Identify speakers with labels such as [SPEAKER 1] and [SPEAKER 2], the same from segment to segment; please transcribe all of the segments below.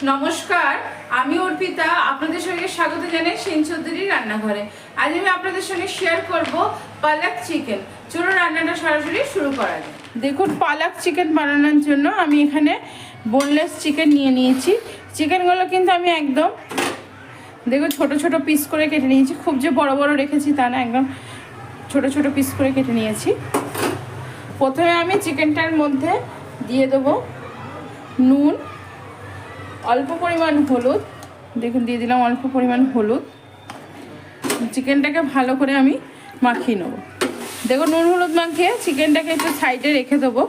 [SPEAKER 1] নমস্কার, আমি অর্পিতা আপনাদের সঙ্গে স্বাগত জানাই সেন চৌধুরীর রান্নাঘরে। আজ আমি আপনাদের সঙ্গে শেয়ার করব পালক চিকেন। চলুন রান্নাটা সরাসরি শুরু করা যাক। দেখুন, পালক চিকেন বানানোর জন্য আমি এখানে বোনলেস চিকেন নিয়ে নিয়েছি। চিকেনগুলো কিন্তু আমি একদম দেখুন ছোট ছোট পিস করে কেটে নিয়েছি। খুব যে বড় বড় রেখেছি তা না, একদম ছোট ছোট পিস করে কেটে নিয়েছি। প্রথমে আমি চিকেনটার মধ্যে দিয়ে দেবো নুন, অল্প পরিমাণ হলুদ। দেখুন দিয়ে দিলাম অল্প পরিমাণ হলুদ। চিকেনটাকে ভালো করে আমি মাখিয়ে নেবো। দেখুন নুন হলুদ মাখিয়ে চিকেনটাকে একটু সাইডে রেখে দেবো।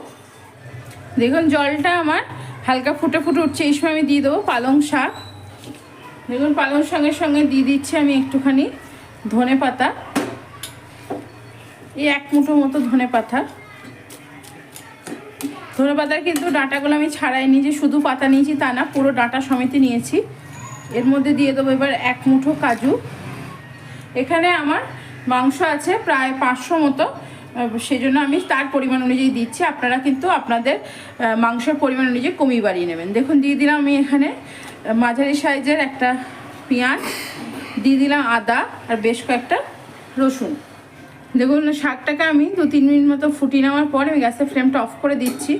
[SPEAKER 1] দেখুন জলটা আমার হালকা ফুটে ফুটে উঠছে। এই সময় আমি দিয়ে দেবো পালং শাক। দেখুন পালং শাকের সঙ্গে দিয়ে দিচ্ছি আমি একটুখানি ধনে পাতা, এই এক মুঠো মতো ধনে পাতা। ধনে পাতার কিন্তু ডাঁটাগুলো আমি ছাড়াইনি, যে শুধু পাতা নিয়েছি তা না, পুরো ডাঁটা সমেত নিয়েছি। এর মধ্যে দিয়ে দেবো এবার এক মুঠো কাজু। এখানে আমার মাংস আছে প্রায় 500 মতো, সেই জন্য আমি তার পরিমাণ অনুযায়ী দিচ্ছি। আপনারা কিন্তু আপনাদের মাংসের পরিমাণ অনুযায়ী কমিয়ে বাড়িয়ে নেবেন। দেখুন দিয়ে দিলাম আমি এখানে মাঝারি সাইজের একটা পেঁয়াজ, দিয়ে দিলাম আদা আর বেশ কয়েকটা রসুন। দেখুন শাকটাকে আমি 2-3 মিনিট মতো ফুটিয়ে নেওয়ার পরে আমি গ্যাসের ফ্লেমটা অফ করে দিচ্ছি,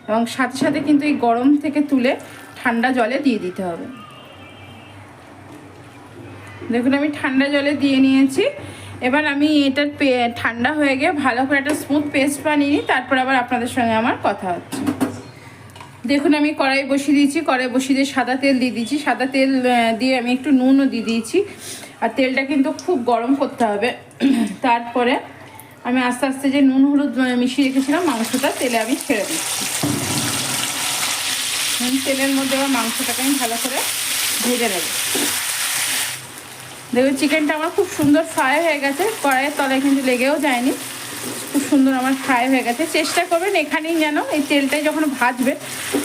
[SPEAKER 1] এবং সাথে সাথে কিন্তু এই গরম থেকে তুলে ঠান্ডা জলে দিয়ে দিতে হবে। দেখুন আমি ঠান্ডা জলে দিয়ে নিয়েছি। এবার আমি এটা ঠান্ডা হয়ে গিয়ে ভালো করে একটা স্মুথ পেস্ট বানিয়ে নিই, তারপর আবার আপনাদের সঙ্গে আমার কথা হচ্ছে। দেখুন আমি কড়াই বসিয়ে দিয়েছি। কড়াই বসিয়ে দিয়ে সাদা তেল দিয়ে দিয়েছি। সাদা তেল দিয়ে আমি একটু নুনও দিয়ে দিয়েছি। আর তেলটা কিন্তু খুব গরম করতে হবে। তারপরে আমি আস্তে আস্তে যে নুন হলুদ মিশিয়ে রেখেছিলাম মাংসটা তেলে আমি ছেড়ে দিচ্ছি। তেলের মধ্যে আবার মাংসটাকে আমি ভালো করে ভেজে নেব। দেখুন চিকেনটা আমার খুব সুন্দর ফ্রাই হয়ে গেছে। কড়াইয়ের তলায় কিন্তু লেগেও যায়নি, খুব সুন্দর আমার ফ্রাই হয়ে গেছে। চেষ্টা করবেন এখানেই যেন এই তেলটাই যখন ভাজবে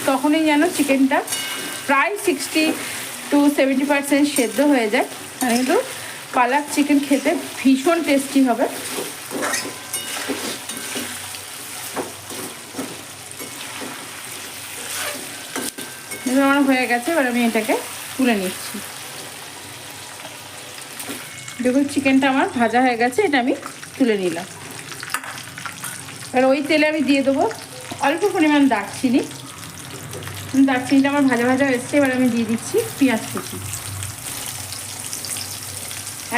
[SPEAKER 1] তখনই যেন চিকেনটা প্রায় 60-70% সেদ্ধ হয়ে যায়। কিন্তু পালক চিকেন খেতে ভীষণ টেস্টি হবে। আমার হয়ে গেছে, এবার আমি এটাকে তুলে নিচ্ছি। দেখুন চিকেনটা আমার ভাজা হয়ে গেছে, এটা আমি তুলে নিলাম। এবার ওই তেলে আমি দিয়ে দেবো অল্প পরিমাণ দারচিনি। দারচিনিটা আমার ভাজা ভাজা এসছে। এবার আমি দিয়ে দিচ্ছি পেঁয়াজ কুচি,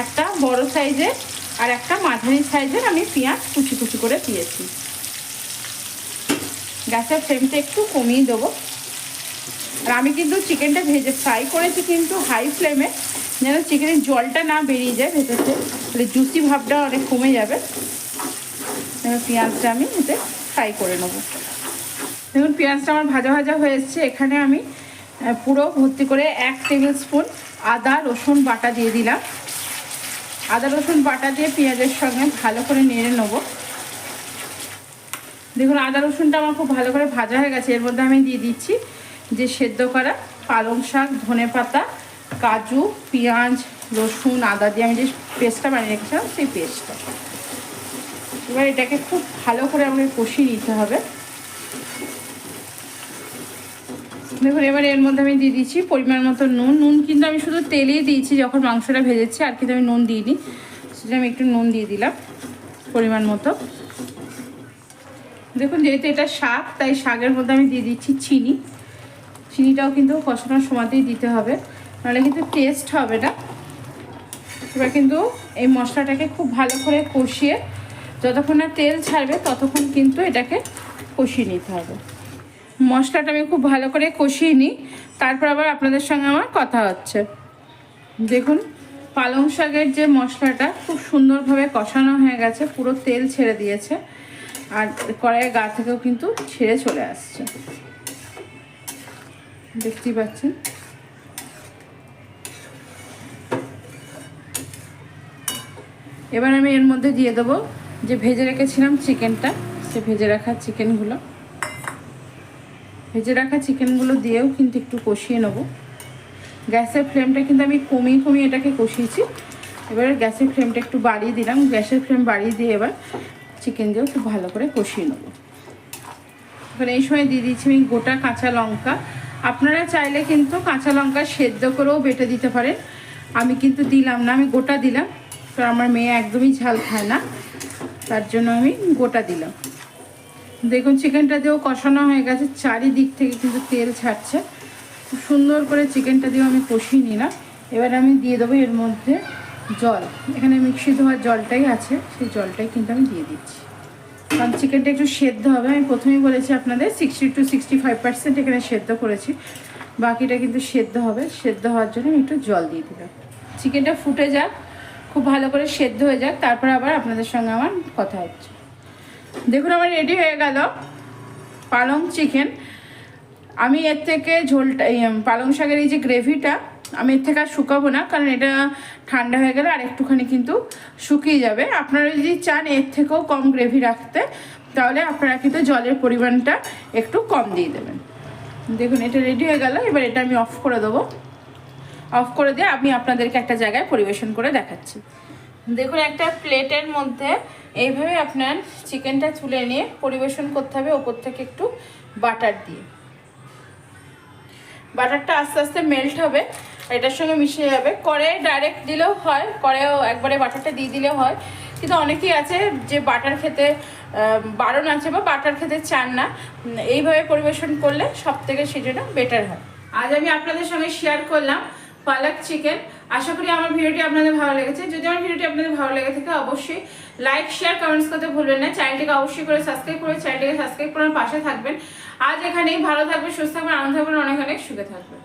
[SPEAKER 1] একটা বড় সাইজের আর একটা মাঝারি সাইজের আমি পেঁয়াজ কুচি কুচি করে দিয়েছি। গ্যাসের ফ্লেমটা একটু কমিয়ে দেবো। আর আমি কিন্তু চিকেনটা ভেজে ফ্রাই করেছি কিন্তু হাই ফ্লেমে, যেন চিকেনের জলটা না বেরিয়ে যায় ভেতরতে, তাহলে জুসি ভাবটা অনেক কমে যাবে। এবার পেঁয়াজটা আমি এতে ফ্রাই করে নেবো। দেখুন পেঁয়াজটা আমার ভাজা ভাজা হয়ে এসছে। এখানে আমি পুরো ভর্তি করে 1 টেবিল স্পুন আদা রসুন বাটা দিয়ে দিলাম। আদা রসুন বাটা দিয়ে পেঁয়াজের সঙ্গে ভালো করে নেড়ে নেবো। দেখুন আদা রসুনটা আমার খুব ভালো করে ভাজা হয়ে গেছে। এর মধ্যে আমি দিয়ে দিচ্ছি যে সেদ্ধ করা পালং শাক, ধনে পাতা, কাজু, পেঁয়াজ, রসুন, আদা দিয়ে আমি যে পেস্টটা বানিয়ে রেখেছিলাম সেই পেস্টটা। এবার এটাকে খুব ভালো করে আমাকে কষিয়ে নিতে হবে। দেখুন এবার এর মধ্যে আমি দিয়ে দিচ্ছি পরিমাণ মতো নুন। নুন কিন্তু আমি শুধু তেলেই দিয়েছি যখন মাংসটা ভেজেছি, আর কিন্তু আমি নুন দিইনি, সেটা আমি একটু নুন দিয়ে দিলাম পরিমাণ মতো। দেখুন যেহেতু এটা শাক, তাই শাকের মধ্যে আমি দিয়ে দিচ্ছি চিনি। চিনিটাও কিন্তু কষানোর সময়তেই দিতে হবে, নাহলে কিন্তু টেস্ট হবে না। এবার কিন্তু এই মশলাটাকে খুব ভালো করে কষিয়ে যতক্ষণ না তেল ছাড়বে ততক্ষণ কিন্তু এটাকে কষিয়ে নিতে হবে। মশলাটা আমি খুব ভালো করে কষিয়ে নিই, তারপর আবার আপনাদের সঙ্গে আমার কথা হচ্ছে। দেখুন পালং শাকের যে মশলাটা খুব সুন্দরভাবে কষানো হয়ে গেছে, পুরো তেল ছেড়ে দিয়েছে, আর কড়াইয়ের গা থেকেও কিন্তু ছেড়ে চলে আসছে, দেখতেই পাচ্ছেন। এবার আমি এর মধ্যে দিয়ে দেবো যে ভেজে রেখেছিলাম চিকেনটা, সে ভেজে রাখা চিকেনগুলো দিয়েও কিন্তু একটু কষিয়ে নেবো। গ্যাসের ফ্লেমটা কিন্তু আমি কমিয়ে এটাকে কষিয়েছি। এবার গ্যাসের ফ্লেমটা একটু বাড়িয়ে দিলাম। গ্যাসের ফ্লেম বাড়িয়ে দিয়ে এবার চিকেন দিয়েও খুব ভালো করে কষিয়ে নেবো। এবার এই সময় দিয়ে দিচ্ছি আমি গোটা কাঁচা লঙ্কা আপনারা চাইলে কিন্তু কাঁচা লঙ্কা সেদ্ধ করেও বেটে দিতে পারেন, আমি কিন্তু দিলাম না, আমি গোটা দিলাম। কারণ আমার মেয়ে একদমই ঝাল খায় না, তার জন্য আমি গোটা দিলাম। দেখুন চিকেনটা দিয়েও কষানো হয়ে গেছে, চারিদিক থেকে কিন্তু তেল ছাড়ছে। খুব সুন্দর করে চিকেনটা দিয়েও আমি কষিয়ে নিলাম। এবার আমি দিয়ে দেবো এর মধ্যে জল। এখানে মিক্সি ধোয়ার জলটাই আছে, সেই জলটাই কিন্তু আমি দিয়ে দিচ্ছি। কারণ চিকেনটা একটু সেদ্ধ হবে, আমি প্রথমেই বলেছি আপনাদের 60 to 65% এখানে সেদ্ধ করেছি, বাকিটা কিন্তু সেদ্ধ হবে। সেদ্ধ হওয়ার জন্য আমি একটু জল দিয়ে দিলাম। চিকেনটা ফুটে যাক, খুব ভালো করে সেদ্ধ হয়ে যাক, তারপর আবার আপনাদের সঙ্গে আমার কথা হচ্ছে। দেখুন আমার রেডি হয়ে গেল পালং চিকেন। আমি এর থেকে ঝোলটা, পালং শাকের এই যে গ্রেভিটা, আমি এর থেকে আর শুকাবো না, কারণ এটা ঠান্ডা হয়ে গেলে আর একটুখানি কিন্তু শুকিয়ে যাবে। আপনারা যদি চান এর থেকেও কম গ্রেভি রাখতে, তাহলে আপনারা কিন্তু জলের পরিমাণটা একটু কম দিয়ে দেবেন। দেখুন এটা রেডি হয়ে গেল। এবার এটা আমি অফ করে দেবো। অফ করে দিয়ে আমি আপনাদেরকে একটা জায়গায় পরিবেশন করে দেখাচ্ছি। দেখুন একটা প্লেটের মধ্যে এইভাবে আপনার চিকেনটা তুলে নিয়ে পরিবেশন করতে হবে, ওপর থেকে একটু বাটার দিয়ে। বাটারটা আস্তে আস্তে মেল্ট হবে, এটার সঙ্গে মিশে যাবে। কড়াইয়ে ডাইরেক্ট দিলেও হয়, কড়াইয়েও একবারে বাটারটা দিয়ে দিলেও হয়, কিন্তু অনেকেই আছে যে বাটার খেতে বারণ আছে বা বাটার খেতে চান না, এইভাবে পরিবেশন করলে সব থেকে সেজন্য বেটার হয়। আজ আমি আপনাদের সঙ্গে শেয়ার করলাম পালক চিকেন। আশা করি আমার ভিডিওটি আপনাদের ভালো লেগেছে। যদি আমার ভিডিওটি আপনাদের ভালো লেগে থাকে অবশ্যই লাইক শেয়ার কমেন্টস করতে ভুলবেন না। চ্যানেলটিকে অবশ্যই করে সাবস্ক্রাইব করে চ্যানেলটিকে সাবস্ক্রাইব করার পাশে থাকবেন। আজ এখানেই, ভালো থাকবেন, সুস্থ থাকবেন, আনন্দ থাকবেন, অনেক অনেক সুখে থাকবেন।